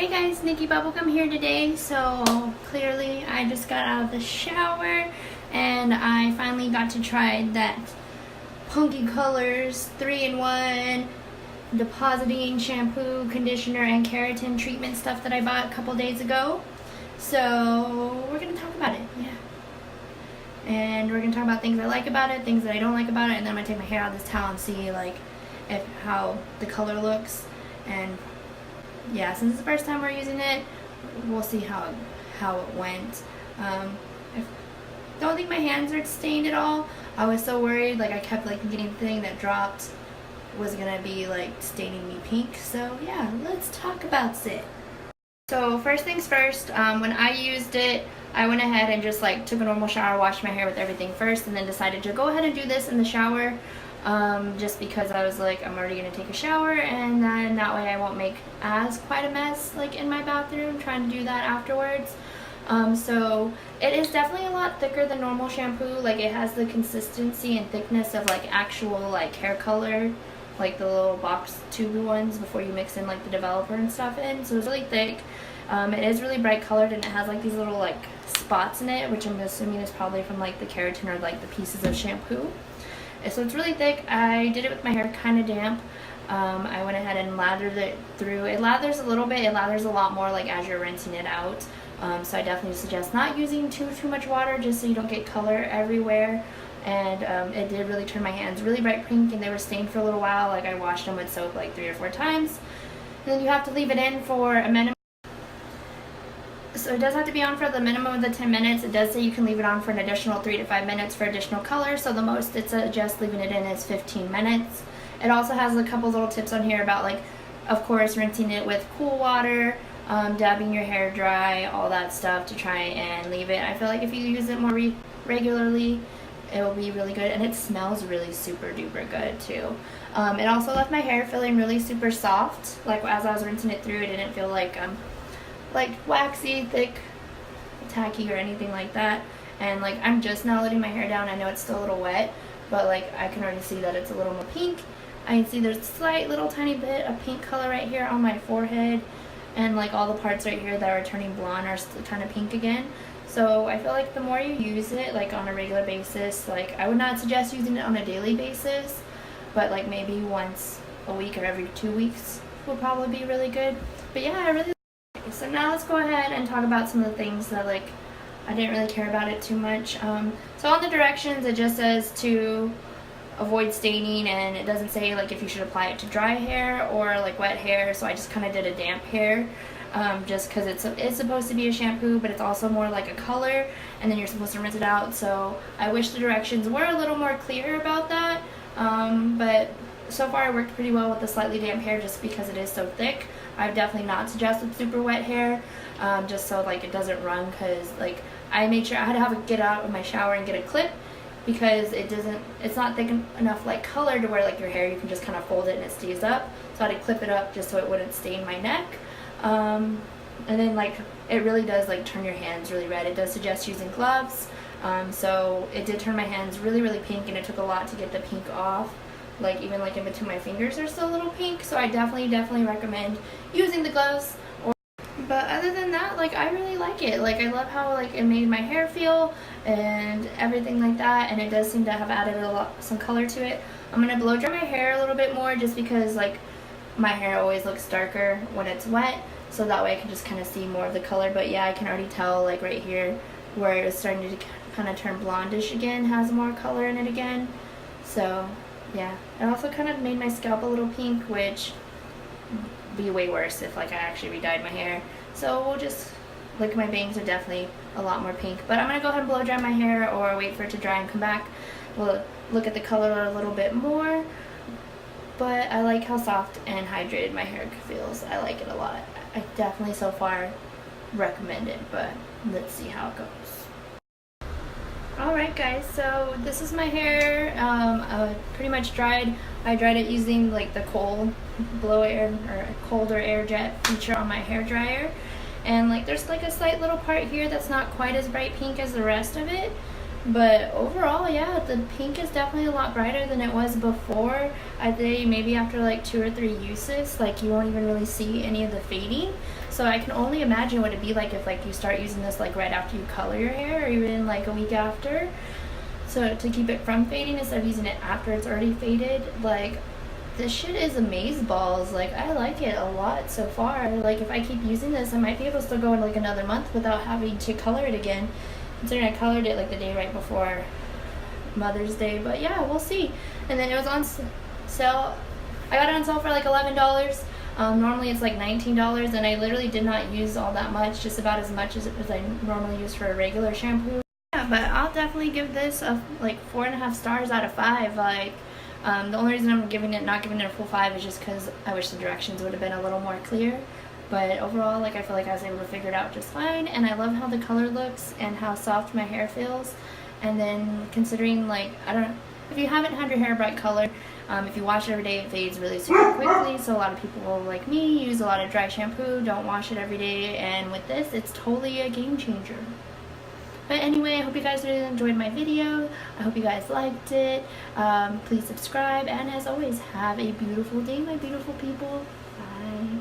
Hey guys, Nikki Bubblegum here today. So clearly I just got out of the shower and I finally got to try that Punky Colors 3-in-1 depositing shampoo, conditioner, and keratin treatment stuff that I bought a couple days ago. So we're going to talk about it, yeah. And we're going to talk about things I like about it, things that I don't like about it, and then I'm going to take my hair out of this towel and see like how the color looks. And yeah, since it's the first time we're using it, we'll see how it went. I don't think my hands are stained at all. I was so worried, like I kept like getting the thing that dropped was gonna be like staining me pink. So yeah, let's talk about it. So first things first, when I used it, I went ahead and just like took a normal shower, washed my hair with everything first, and then decided to go ahead and do this in the shower. Just because I was like, I'm already gonna take a shower, and then that way I won't make quite a mess like in my bathroom trying to do that afterwards. So it is definitely a lot thicker than normal shampoo. Like it has the consistency and thickness of like actual like hair color, like the little box tube ones before you mix in like the developer and stuff in. So it's really thick. It is really bright colored, and it has like these little like spots in it, which I'm assuming is probably from like the keratin or like the pieces of shampoo. So it's really thick. I did it with my hair kind of damp. I went ahead and lathered it through. It lathers a little bit. It lathers a lot more like as you're rinsing it out. So I definitely suggest not using too much water, just so you don't get color everywhere. And it did really turn my hands really bright pink, and they were stained for a little while. Like I washed them with soap like 3 or 4 times. And then you have to leave it in for a minimum. So it does have to be on for the minimum of the 10 minutes. It does say you can leave it on for an additional 3 to 5 minutes for additional color. So the most it suggests leaving it in is 15 minutes. It also has a couple little tips on here about like, of course, rinsing it with cool water, dabbing your hair dry, all that stuff to try and leave it. I feel like if you use it more regularly, it will be really good, and it smells really super duper good too. It also left my hair feeling really super soft. Like as I was rinsing it through, it didn't feel like waxy, thick, tacky, or anything like that. And like I'm just now letting my hair down. I know it's still a little wet, but like I can already see that it's a little more pink. I can see there's a slight little tiny bit of pink color right here on my forehead, and like all the parts right here that are turning blonde are still kind of pink again. So I feel like the more you use it like on a regular basis, like I would not suggest using it on a daily basis, but like maybe once a week or every 2 weeks would probably be really good. But yeah, I really. So now let's go ahead and talk about some of the things that like I didn't really care about it too much. So on the directions it just says to avoid staining, and it doesn't say like if you should apply it to dry hair or like wet hair. So I just kind of did a damp hair, just because it's supposed to be a shampoo, but it's also more like a color, and then you're supposed to rinse it out. So I wish the directions were a little more clear about that, but so far it worked pretty well with the slightly damp hair just because it is so thick. I would definitely not suggest with super wet hair, just so like it doesn't run, because like I made sure I had to have it get out of my shower and get a clip, because it's not thick enough like color to where like your hair you can just kind of fold it and it stays up. So I had to clip it up just so it wouldn't stain my neck. And then like it really does like turn your hands really red. It does suggest using gloves. So it did turn my hands really pink, and it took a lot to get the pink off. Like even like in between my fingers are still a little pink, so I definitely recommend using the gloves. But other than that, like I really like it. Like I love how like it made my hair feel and everything like that, and it does seem to have added some color to it. I'm gonna blow dry my hair a little bit more, just because like my hair always looks darker when it's wet, so that way I can just kind of see more of the color. But yeah, I can already tell like right here where it was starting to kind of turn blondish again, has more color in it again. So yeah, it also kind of made my scalp a little pink, which would be way worse if like I actually re-dyed my hair. So we'll just, like my bangs are definitely a lot more pink. But I'm going to go ahead and blow dry my hair, or wait for it to dry and come back. We'll look at the color a little bit more. But I like how soft and hydrated my hair feels. I like it a lot. I definitely so far recommend it, but let's see how it goes. Alright guys, so this is my hair. Pretty much dried. I dried it using like the cold blow air or colder air jet feature on my hair dryer. And like there's like a slight little part here that's not quite as bright pink as the rest of it. But overall, yeah, the pink is definitely a lot brighter than it was before. I'd say maybe after like 2 or 3 uses, like you won't even really see any of the fading. So I can only imagine what it'd be like if like you start using this like right after you color your hair, or even like a week after. So to keep it from fading instead of using it after it's already faded, like this shit is amazeballs. Like I like it a lot so far. Like if I keep using this, I might be able to still go in like another month without having to color it again. Considering I colored it like the day right before Mother's Day, but yeah, we'll see. And then it was on sale. I got it on sale for like $11. Normally it's like $19, and I literally did not use all that much, just about as much as I normally use for a regular shampoo. Yeah, but I'll definitely give this a like 4.5 stars out of 5. Like the only reason I'm not giving it a full 5 is just because I wish the directions would have been a little more clear. But overall, like I feel like I was able to figure it out just fine, and I love how the color looks and how soft my hair feels. And then considering like, I don't know, if you haven't had your hair bright colored, if you wash it every day, it fades really super quickly. So a lot of people like me use a lot of dry shampoo, don't wash it every day, and with this, it's totally a game changer. But anyway, I hope you guys really enjoyed my video. I hope you guys liked it. Please subscribe, and as always, have a beautiful day, my beautiful people. Bye.